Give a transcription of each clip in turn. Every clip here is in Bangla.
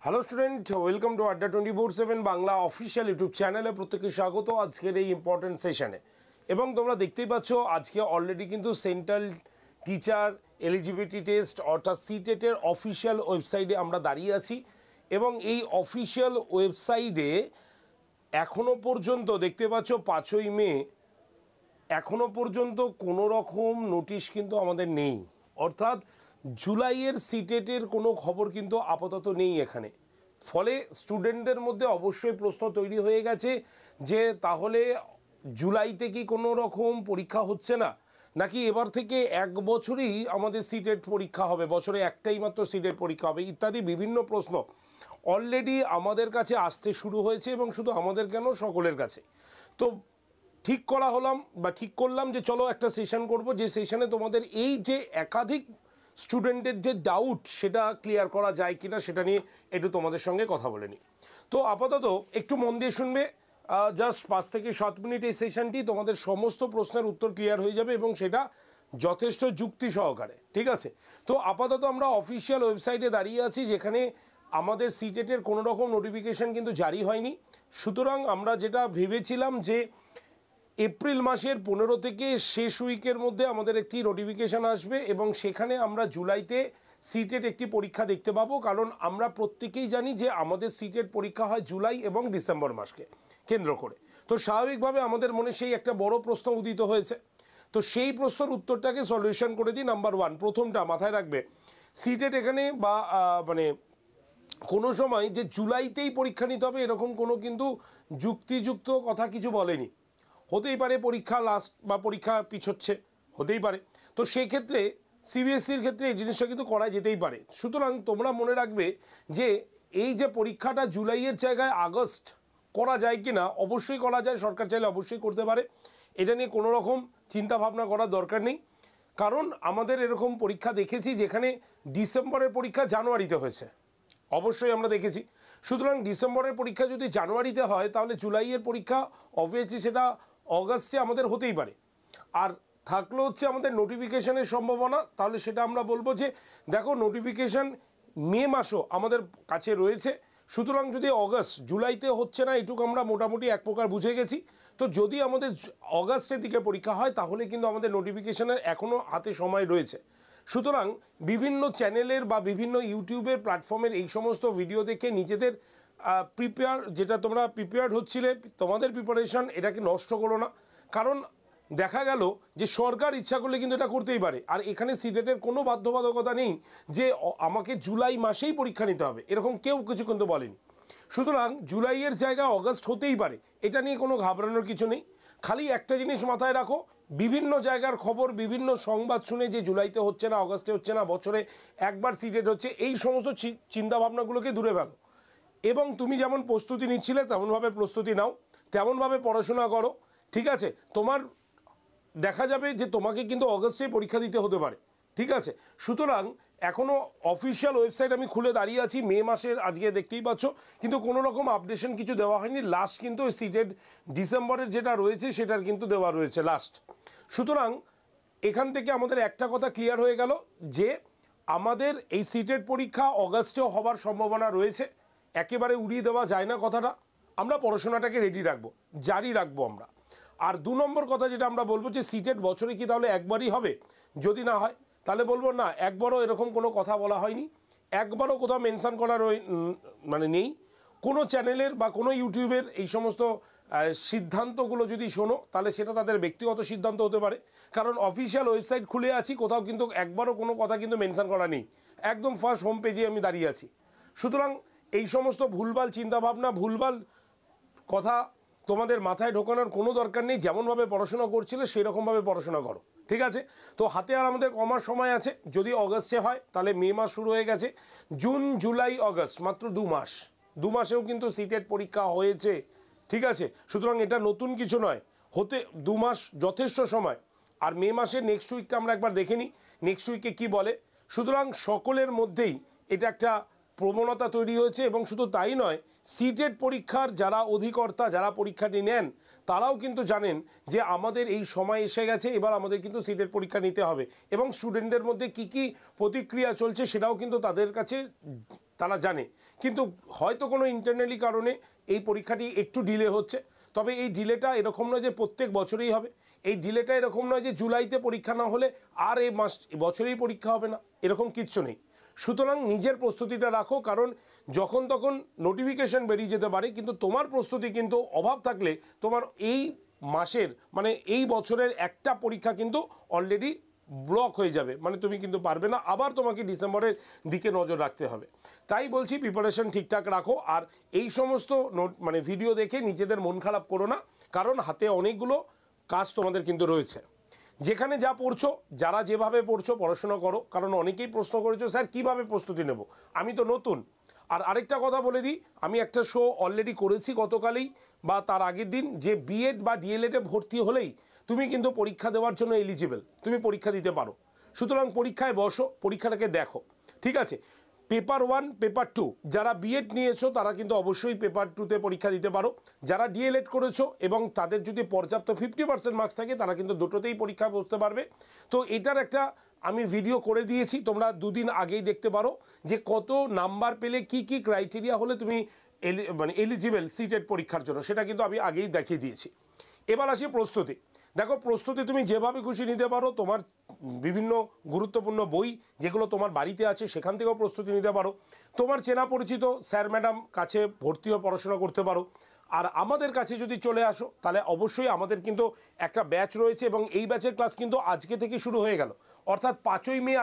হ্যালো স্টুডেন্ট, ওয়েলকাম টু আড্ডা 24/7 বাংলা অফিসিয়াল ইউটিউব চ্যানেলে প্রত্যেককে স্বাগত আজকের এই ইম্পর্টেন্ট সেশনে। এবং তোমরা দেখতেই পাচ্ছ আজকে অলরেডি কিন্তু সেন্ট্রাল টিচার এলিজিবিলিটি টেস্ট অর্থাৎ সিটেটের অফিসিয়াল ওয়েবসাইটে আমরা দাঁড়িয়ে আছি। এবং এই অফিসিয়াল ওয়েবসাইটে এখনও পর্যন্ত দেখতে পাচ্ছ 5ই মে এখনও পর্যন্ত কোনো রকম নোটিশ কিন্তু আমাদের নেই, অর্থাৎ জুলাইয়ের সিটেটের কোনো খবর কিন্তু আপাতত নেই এখানে। ফলে স্টুডেন্টদের মধ্যে অবশ্যই প্রশ্ন তৈরি হয়ে গেছে যে তাহলে জুলাইতে কি কোনো রকম পরীক্ষা হচ্ছে না, নাকি এবার থেকে এক বছরই আমাদের সিটেট পরীক্ষা হবে, বছরে একটাই মাত্র সিটেট পরীক্ষা হবে ইত্যাদি বিভিন্ন প্রশ্ন অলরেডি আমাদের কাছে আসতে শুরু হয়েছে। এবং শুধু আমাদের কেন, সকলের কাছে। তো ঠিক করলাম যে চলো একটা সেশন করব, যে সেশনে তোমাদের এই যে একাধিক স্টুডেন্টের যে ডাউট সেটা ক্লিয়ার করা যায় কিনা সেটা নিয়ে একটু তোমাদের সঙ্গে কথা বলে নিই। তো আপাতত একটু মন দিয়ে শুনবে, জাস্ট 5 থেকে 7 মিনিট এই সেশনটি তোমাদের সমস্ত প্রশ্নের উত্তর ক্লিয়ার হয়ে যাবে এবং সেটা যথেষ্ট যুক্তি সহকারে, ঠিক আছে। তো আপাতত আমরা অফিসিয়াল ওয়েবসাইটে দাঁড়িয়ে আছি, যেখানে আমাদের সিটেটের কোনো রকম নোটিফিকেশান কিন্তু জারি হয়নি। সুতরাং আমরা যেটা ভেবেছিলাম যে এপ্রিল মাসের 15 থেকে শেষ উইকের মধ্যে আমাদের একটি নোটিফিকেশান আসবে এবং সেখানে আমরা জুলাইতে সিটেট একটি পরীক্ষা দেখতে পাবো। কারণ আমরা প্রত্যেকেই জানি যে আমাদের সিটেট পরীক্ষা হয় জুলাই এবং ডিসেম্বর মাসকে কেন্দ্র করে। তো স্বাভাবিকভাবে আমাদের মনে সেই একটা বড় প্রশ্ন উদিত হয়েছে। তো সেই প্রশ্নের উত্তরটাকে সলিউশন করে দিই। নাম্বার 1, প্রথমটা মাথায় রাখবে, সিটেট এখানে বা কোনো সময় যে জুলাইতেই পরীক্ষা নিতে হবে এরকম কোনো কিন্তু যুক্তিযুক্ত কথা কিছু বলেনি। হতেই পারে পরীক্ষা লাস্ট বা পরীক্ষা পিছোচ্ছে, হতেই পারে। তো সেই ক্ষেত্রে সিবিএসসির ক্ষেত্রে এই জিনিসটা কিন্তু করা যেতেই পারে। সুতরাং তোমরা মনে রাখবে যে এই যে পরীক্ষাটা জুলাইয়ের জায়গায় আগস্ট করা যায় কি না, অবশ্যই করা যায়, সরকার চাইলে অবশ্যই করতে পারে। এটা নিয়ে কোনো রকম চিন্তাভাবনা করার দরকার নেই। কারণ আমাদের এরকম পরীক্ষা দেখেছি যেখানে ডিসেম্বরের পরীক্ষা জানুয়ারিতে হয়েছে, অবশ্যই আমরা দেখেছি। সুতরাং ডিসেম্বরের পরীক্ষা যদি জানুয়ারিতে হয় তাহলে জুলাইয়ের পরীক্ষা অবভিয়াসলি সেটা অগাস্টে আমাদের হতেই পারে। আর থাকলো হচ্ছে আমাদের নোটিফিকেশানের সম্ভাবনা, তাহলে সেটা আমরা বলবো যে দেখো নোটিফিকেশান মে মাসও আমাদের কাছে রয়েছে। সুতরাং যদি জুলাইতে হচ্ছে না এটুকু আমরা মোটামুটি এক প্রকার বুঝে গেছি। তো যদি আমাদের অগাস্টের দিকে পরীক্ষা হয় তাহলে কিন্তু আমাদের নোটিফিকেশানের এখনও হাতে সময় রয়েছে। সুতরাং বিভিন্ন চ্যানেলের বা বিভিন্ন ইউটিউবের প্ল্যাটফর্মের এই সমস্ত ভিডিও দেখে নিজেদের যেটা তোমরা প্রিপেয়ার্ড হচ্ছিলে, তোমাদের প্রিপারেশান এটাকে নষ্ট করো না। কারণ দেখা গেল যে সরকার ইচ্ছা করলে কিন্তু এটা করতেই পারে। আর এখানে সিটেটের কোনো বাধ্যবাধকতা নেই যে আমাকে জুলাই মাসেই পরীক্ষা নিতে হবে, এরকম কেউ কিছু কিন্তু বলেনি। সুতরাং জুলাইয়ের জায়গায় অগাস্ট হতেই পারে, এটা নিয়ে কোনো ঘাবড়ানোর কিছু নেই। খালি একটা জিনিস মাথায় রাখো, বিভিন্ন জায়গার খবর, বিভিন্ন সংবাদ শুনে যে জুলাইতে হচ্ছে না, অগাস্টে হচ্ছে না, বছরে একবার সিটেট হচ্ছে, এই সমস্ত চিন্তাভাবনাগুলোকে দূরে ফেলো। এবং তুমি যেমন প্রস্তুতি নিচ্ছিলে তেমনভাবে প্রস্তুতি নাও, তেমনভাবে পড়াশোনা করো, ঠিক আছে। তোমার দেখা যাবে যে তোমাকে কিন্তু অগাস্টেই পরীক্ষা দিতে হতে পারে, ঠিক আছে। সুতরাং এখনও অফিসিয়াল ওয়েবসাইট আমি খুলে দাঁড়িয়ে আছি, মে মাসের আজকে দেখতেই পাচ্ছ, কিন্তু কোনো রকম আপডেশন কিছু দেওয়া হয়নি। লাস্ট কিন্তু ওই সিটেড ডিসেম্বরের যেটা রয়েছে সেটার কিন্তু দেওয়া রয়েছে লাস্ট। সুতরাং এখান থেকে আমাদের একটা কথা ক্লিয়ার হয়ে গেল যে আমাদের এই সিটেড পরীক্ষা অগাস্টেও হবার সম্ভাবনা রয়েছে, একেবারে উড়িয়ে দেওয়া যায় না কথাটা। আমরা পড়াশোনাটাকে রেডি রাখবো, জারি রাখবো আমরা। আর 2 নম্বর কথা যেটা আমরা বলবো যে সিটেট বছরে কি তাহলে একবারই হবে? যদি না হয় তাহলে বলবো না, একবারও এরকম কোনো কথা বলা হয়নি, একবারও কোথাও মেনশন করা নেই। কোনো চ্যানেলের বা কোনো ইউটিউবের এই সমস্ত সিদ্ধান্তগুলো যদি শোনো তাহলে সেটা তাদের ব্যক্তিগত সিদ্ধান্ত হতে পারে। কারণ অফিসিয়াল ওয়েবসাইট খুলে আছি, কোথাও কিন্তু একবারও কোনো কথা কিন্তু মেনশন করা নেই, একদম ফার্স্ট হোম পেজে আমি দাঁড়িয়ে আছি। সুতরাং এই সমস্ত ভুলভাল চিন্তাভাবনা, ভুলভাল কথা তোমাদের মাথায় ঢোকানোর কোনো দরকার নেই। যেমনভাবে পড়াশোনা করছিলে সেই রকমভাবে পড়াশোনা করো, ঠিক আছে। তো হাতে আর আমাদের কমার সময় আছে। যদি অগাস্টে হয় তাহলে মে মাস শুরু হয়ে গেছে, জুন জুলাই আগস্ট মাত্র 2 মাস, 2 মাসেও কিন্তু সিটেট পরীক্ষা হয়েছে, ঠিক আছে। সুতরাং এটা নতুন কিছু নয়, হতে 2 মাস যথেষ্ট সময়। আর মে মাসের নেক্সট উইকটা আমরা একবার দেখে নিই নেক্সট উইকে কী বলে। সুতরাং সকলের মধ্যেই এটা একটা প্রবণতা তৈরি হয়েছে। এবং শুধু তাই নয়, সিটেট পরীক্ষার যারা অধিকর্তা, যারা পরীক্ষাটি নেন, তারাও কিন্তু জানেন যে আমাদের এই সময় এসে গেছে, এবার আমাদের কিন্তু সিটেট পরীক্ষা নিতে হবে। এবং স্টুডেন্টদের মধ্যে কি কি প্রতিক্রিয়া চলছে সেটাও কিন্তু তাদের কাছে তারা জানে, কিন্তু হয়তো কোনো ইন্টারনালি কারণে এই পরীক্ষাটি একটু ডিলে হচ্ছে। তবে এই ডিলেটা এরকম নয় যে প্রত্যেক বছরেই হবে, এই ডিলেটা এরকম নয় যে জুলাইতে পরীক্ষা না হলে আর এই বছরেই পরীক্ষা হবে না, এরকম কিচ্ছু নেই। সুতরাং নিজের প্রস্তুতিটা রাখো, কারণ যখন তখন নোটিফিকেশন বেরিয়ে যেতে পারে, কিন্তু তোমার প্রস্তুতি কিন্তু অভাব থাকলে তোমার এই মাসের মানে এই বছরের একটা পরীক্ষা কিন্তু অলরেডি ব্লক হয়ে যাবে, মানে তুমি কিন্তু পারবে না, আবার তোমাকে ডিসেম্বরের দিকে নজর রাখতে হবে। তাই বলছি প্রিপারেশন ঠিকঠাক রাখো, আর এই সমস্ত মানে ভিডিও দেখে নিজেদের মন খারাপ করো না, কারণ হাতে অনেকগুলো কাজ তোমাদের কিন্তু রয়েছে। যেখানে যা পড়ছো, যারা যেভাবে পড়ছো পড়াশোনা করো, কারণ অনেকেই প্রশ্ন করেছো স্যার কীভাবে প্রস্তুতি নেব, আমি তো নতুন। আর আরেকটা কথা বলে দিই, আমি একটা শো অলরেডি করেছি গতকালই বা তার আগের দিন, যে বিএড বা ডিএলএডে ভর্তি হলেই তুমি কিন্তু পরীক্ষা দেওয়ার জন্য এলিজিবল, তুমি পরীক্ষা দিতে পারো। সুতরাং পরীক্ষায় বসো, পরীক্ষাটাকে দেখো, ঠিক আছে। পেপার 1 পেপার 2 যারা বিএড নিয়েছো তারা কিন্তু অবশ্যই পেপার 2তে পরীক্ষা দিতে পারো। যারা ডিএলএড করেছো এবং তাদের যদি পর্যাপ্ত 50% মার্কস থাকে তারা কিন্তু দুটোতেই পরীক্ষায় বসতে পারবে। তো এটার একটা আমি ভিডিও করে দিয়েছি, তোমরা দুদিন আগেই দেখতে পারো যে কত নাম্বার পেলে কি কি ক্রাইটেরিয়া হলে তুমি মানে এলিজিবল সিটেড পরীক্ষার জন্য, সেটা কিন্তু আমি আগেই দেখিয়ে দিয়েছি। এবার আসি প্রস্তুতি। দেখো প্রস্তুতি তুমি যেভাবে খুশি নিতে পারো, তোমার বিভিন্ন গুরুত্বপূর্ণ বই যেগুলো তোমার বাড়িতে আছে সেখান থেকেও প্রস্তুতি নিতে পারো, তোমার চেনা পরিচিত স্যার ম্যাডাম কাছে ভর্তি হয়ে পড়াশোনা করতে পারো। আর আমাদের কাছে যদি চলে আসো তাহলে অবশ্যই আমাদের কিন্তু একটা ব্যাচ রয়েছে, এবং এই ব্যাচের ক্লাস কিন্তু আজকে থেকে শুরু হয়ে গেল, অর্থাৎ 5ই মে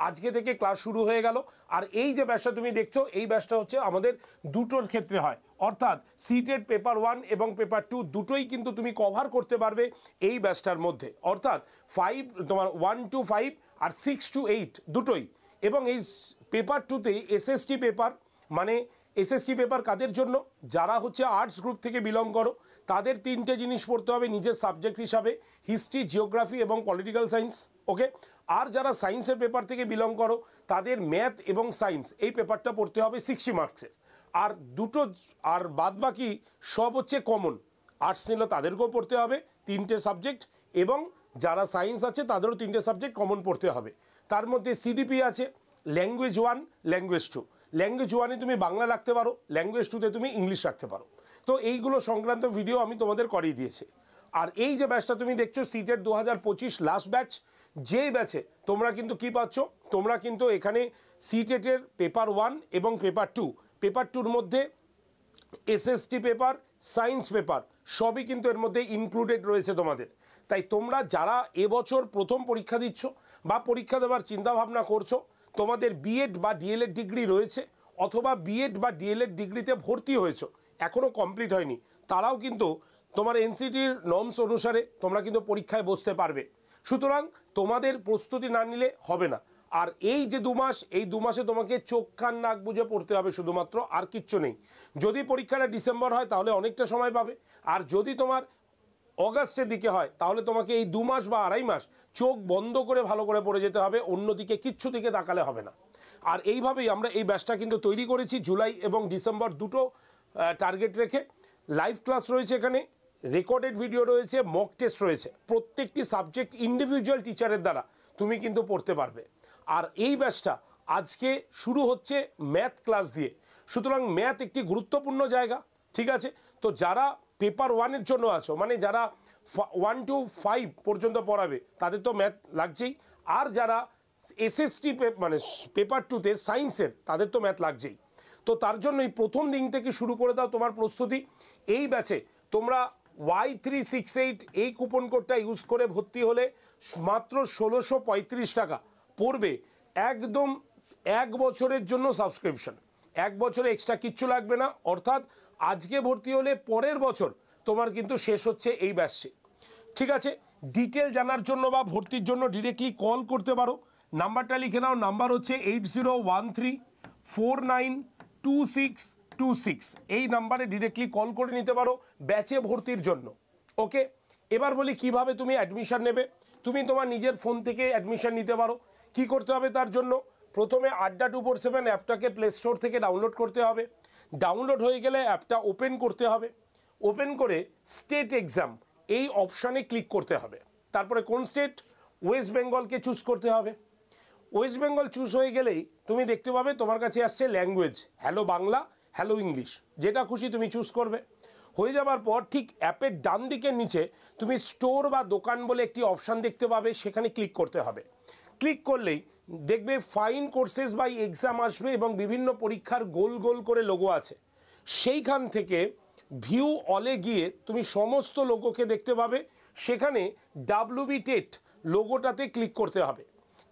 আজকে থেকে ক্লাস শুরু হয়ে গেল। আর এই যে ব্যাচটা তুমি দেখছো, এই ব্যাচটা হচ্ছে আমাদের দুটোর ক্ষেত্রে হয়, অর্থাৎ সিটেড পেপার 1 এবং পেপার 2 দুটোই কিন্তু তুমি কভার করতে পারবে এই ব্যাচটার মধ্যে, অর্থাৎ 5 তোমার 1 to 5 আর 6 to 8 দুটোই। এবং এই পেপার 2তে এসএসটি পেপার, মানে এসএসটি পেপার কাদের জন্য, যারা হচ্ছে আর্টস গ্রুপ থেকে বিলং করো তাদের 3টে জিনিস পড়তে হবে নিজের সাবজেক্ট হিসাবে, হিস্ট্রি, জিওগ্রাফি এবং পলিটিক্যাল সায়েন্স, ওকে। আর যারা সায়েন্সের পেপার থেকে বিলং করো তাদের ম্যাথ এবং সায়েন্স এই পেপারটা পড়তে হবে 60 মার্কসের। আর দুটো আর বাদ বাকি সব হচ্ছে কমন, আর্টস নিলে তাদেরকেও পড়তে হবে 3টে সাবজেক্ট, এবং যারা সায়েন্স আছে তাদেরও 3টে সাবজেক্ট কমন পড়তে হবে। তার মধ্যে সিডিপি আছে, ল্যাঙ্গুয়েজ 1, ল্যাঙ্গুয়েজ 2। ল্যাঙ্গুয়েজ 1-এ তুমি বাংলা রাখতে পারো, ল্যাঙ্গুয়েজ 2-তে তুমি ইংলিশ রাখতে পারো। তো এইগুলো সংক্রান্ত ভিডিও আমি তোমাদের করিয়ে দিয়েছি। আর এই যে ব্যাচটা তুমি দেখছো সিটেড 2025 লাস্ট ব্যাচ, যেই ব্যাচে তোমরা কিন্তু কি পাচ্ছ, তোমরা কিন্তু এখানে সিটেটের পেপার 1 এবং পেপার 2, পেপার 2-র মধ্যে এসএসটি পেপার, সায়েন্স পেপার সবই কিন্তু এর মধ্যে ইনক্লুডেড রয়েছে তোমাদের। তাই তোমরা যারা এবছর প্রথম পরীক্ষা দিচ্ছ বা পরীক্ষা দেওয়ার চিন্তাভাবনা করছো, তোমাদের বিএড বা ডিএলএড ডিগ্রি রয়েছে, অথবা বিএড বা ডিএলএড ডিগ্রিতে ভর্তি হয়েছো এখনও কমপ্লিট হয়নি, তারাও কিন্তু তোমার এনসিটির নর্মস অনুসারে তোমরা কিন্তু পরীক্ষায় বসতে পারবে। সুতরাং তোমাদের প্রস্তুতি না নিলে হবে না। আর এই যে 2 মাস, এই 2 মাসে তোমাকে চোখ কান নাক বুঝে পড়তে হবে শুধুমাত্র, আর কিচ্ছু নেই। যদি পরীক্ষাটা ডিসেম্বর হয় তাহলে অনেকটা সময় পাবে, আর যদি তোমার অগাস্টের দিকে হয় তাহলে তোমাকে এই 2 মাস বা 2.5 মাস চোখ বন্ধ করে ভালো করে পড়ে যেতে হবে, অন্যদিকে কিচ্ছু দিকে তাকালে হবে না। আর এইভাবেই আমরা এই ব্যাচটা কিন্তু তৈরি করেছি, জুলাই এবং ডিসেম্বর দুটো টার্গেট রেখে। লাইভ ক্লাস রয়েছে এখানে, রেকর্ডেড ভিডিও রয়েছে, মক টেস্ট রয়েছে, প্রত্যেকটি সাবজেক্ট ইন্ডিভিজুয়াল টিচারের দ্বারা তুমি কিন্তু পড়তে পারবে। আর এই ব্যাচটা আজকে শুরু হচ্ছে ম্যাথ ক্লাস দিয়ে, সুতরাং ম্যাথ একটি গুরুত্বপূর্ণ জায়গা, ঠিক আছে। তো যারা পেপার 1-এর জন্য আছো, মানে যারা 1 to 5 পর্যন্ত পড়াবে তাদের তো ম্যাথ লাগছেই, আর যারা এসএসটি মানে পেপার 2-তে সায়েন্সের তাদের তো ম্যাথ লাগছেই। তো তার জন্যই প্রথম দিন থেকে শুরু করে দাও তোমার প্রস্তুতি। এই ব্যাচে তোমরা Y368 এই কুপন কোডটা ইউজ করে ভর্তি হলে মাত্র 1635 টাকা পড়বে, একদম 1 বছরের জন্য সাবস্ক্রিপশন, 1 বছরে এক্সট্রা কিচ্ছু লাগবে না। অর্থাৎ আজকে ভর্তি হলে পরের বছর তোমার কিন্তু শেষ হচ্ছে এই ব্যাচটি, ঠিক আছে। ডিটেল জানার জন্য বা ভর্তির জন্য ডিরেক্টলি কল করতে পারো, নাম্বারটা লিখে নাও, নাম্বার হচ্ছে 8013492626, এই নাম্বারে ডিরেক্টলি কল করে নিতে পারো ব্যাচে ভর্তির জন্য, ওকে। এবার বলি কিভাবে তুমি অ্যাডমিশন নেবে। তুমি তোমার নিজের ফোন থেকে অ্যাডমিশন নিতে পারো। কি করতে হবে তার জন্য, প্রথমে আড্ডা 247 অ্যাপটাকে প্লে স্টোর থেকে ডাউনলোড করতে হবে। ডাউনলোড হয়ে গেলে অ্যাপটা ওপেন করতে হবে, ওপেন করে স্টেট এক্সাম এই অপশানে ক্লিক করতে হবে। তারপরে কোন স্টেট, ওয়েস্ট বেঙ্গলকে চুজ করতে হবে। ওয়েস্ট বেঙ্গল চুজ হয়ে গেলেই তুমি দেখতে পাবে তোমার কাছে আসছে language, hello Bangla, hello English, যেটা খুশি তুমি চুজ করবে। হয়ে যাবার পর ঠিক অ্যাপের ডান দিকের নিচে তুমি স্টোর বা দোকান বলে একটি অপশান দেখতে পাবে, সেখানে ক্লিক করতে হবে। ক্লিক করলেই দেখবে ফাইন কোর্সেস বাই এক্সাম আসবে এবং বিভিন্ন পরীক্ষার গোল গোল করে লোগো আছে। সেইখান থেকে ভিউ অলে গিয়ে তুমি সমস্ত লোগোকে দেখতে পাবে, সেখানে WB টেট লোগোটাতে ক্লিক করতে হবে।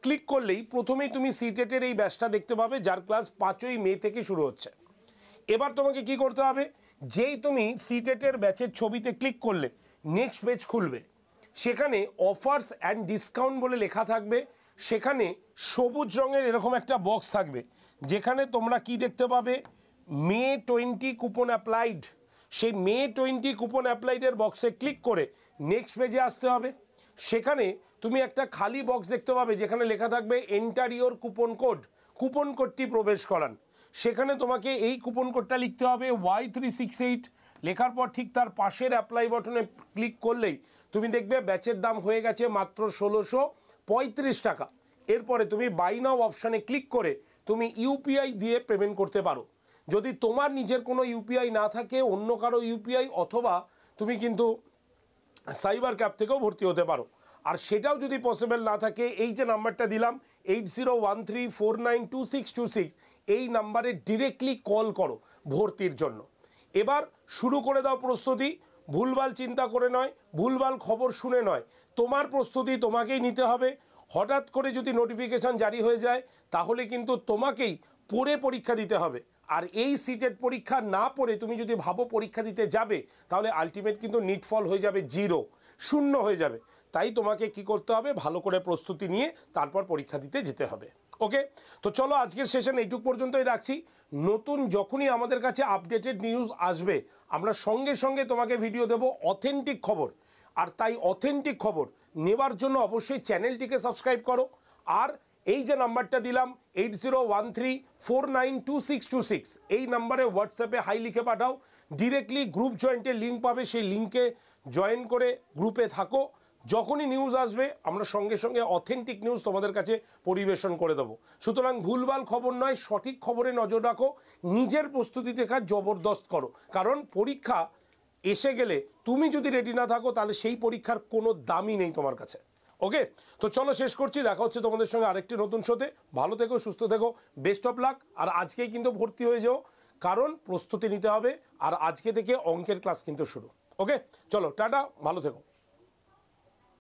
ক্লিক করলেই প্রথমেই তুমি সিটেটের এই ব্যাচটা দেখতে পাবে, যার ক্লাস 5ই মে থেকে শুরু হচ্ছে। এবার তোমাকে কি করতে হবে, যেই তুমি সিটেটের ব্যাচের ছবিতে ক্লিক করলে নেক্সট পেজ খুলবে, সেখানে অফার্স অ্যান্ড ডিসকাউন্ট বলে লেখা থাকবে। সেখানে সবুজ রঙের এরকম একটা বক্স থাকবে, যেখানে তোমরা কি দেখতে পাবে, মে 20 কুপন অ্যাপ্লাইড। সেই মে 20 কুপন অ্যাপ্লাইডের বক্সে ক্লিক করে নেক্সট পেজে আসতে হবে। সেখানে তুমি একটা খালি বক্স দেখতে পাবে, যেখানে লেখা থাকবে enter your coupon code, coupon কোডটি প্রবেশ করান। সেখানে তোমাকে এই কুপন কোডটা লিখতে হবে Y368, লেখার পর ঠিক তার পাশের অ্যাপ্লাই বাটনে ক্লিক করলেই তুমি দেখবে ব্যাচের দাম হয়ে গেছে মাত্র 1635 টাকা। এরপরে তুমি বাই নাও অপশানে ক্লিক করে তুমি ইউপিআই দিয়ে পেমেন্ট করতে পারো। যদি তোমার নিজের কোনো ইউপিআই না থাকে, অন্য কারো ইউপিআই, অথবা তুমি কিন্তু সাইবার ক্যাব থেকেও ভর্তি হতে পারো। আর সেটাও যদি পসিবল না থাকে, এই যে নাম্বারটা দিলাম 8013492626, এই নাম্বারে ডিরেক্টলি কল করো ভর্তির জন্য। এবার শুরু করে দাও প্রস্তুতি। ভুলভাল চিন্তা করে নয়, ভুলভাল খবর শুনে নয়, তোমার প্রস্তুতি তোমাকেই নিতে হবে। হঠাৎ করে যদি নোটিফিকেশান জারি হয়ে যায়, তাহলে কিন্তু তোমাকেই পড়ে পরীক্ষা দিতে হবে। আর এই সিটেট পরীক্ষা না পড়ে তুমি যদি ভাবো পরীক্ষা দিতে যাবে, তাহলে আলটিমেট কিন্তু নিটফল হয়ে যাবে 0, শূন্য হয়ে যাবে। তাই তোমাকে কি করতে হবে, ভালো করে প্রস্তুতি নিয়ে তারপর পরীক্ষা দিতে যেতে হবে। ওকে, তো চলো আজকের সেশন এইটুক পর্যন্তই রাখছি। নতুন যখনই আমাদের কাছে আপডেটেড নিউজ আসবে, আমরা সঙ্গে সঙ্গে তোমাকে ভিডিও দেব অথেন্টিক খবর। আর তাই অথেন্টিক খবর নেবার জন্য অবশ্যই চ্যানেলটিকে সাবস্ক্রাইব করো। আর এই যে নাম্বারটা দিলাম 8013492626, এই নাম্বারে হোয়াটসঅ্যাপে হাই লিখে পাঠাও, ডিরেক্টলি গ্রুপ জয়েন্টের লিঙ্ক পাবে, সেই লিঙ্কে জয়েন করে গ্রুপে থাকো। যখনই নিউজ আসবে আমরা সঙ্গে সঙ্গে অথেন্টিক নিউজ তোমাদের কাছে পরিবেশন করে দেবো। সুতরাং ভুলভাল খবর নয়, সঠিক খবরে নজর রাখো, নিজের প্রস্তুতিটা জবরদস্ত করো। কারণ পরীক্ষা এসে গেলে তুমি যদি রেডি না থাকো, তাহলে সেই পরীক্ষার কোনো দামই নেই তোমার কাছে। ওকে, তো চলো শেষ করছি, দেখা হচ্ছে তোমাদের সঙ্গে আরেকটি নতুন শোতে। ভালো থেকো, সুস্থ থেকো, বেস্ট অফ লাক। আর আজকেই কিন্তু ভর্তি হয়ে যাও, কারণ প্রস্তুতি নিতে হবে। আর আজকে থেকে অঙ্কের ক্লাস কিন্তু শুরু। ওকে, চলো টাটা, ভালো থেকো।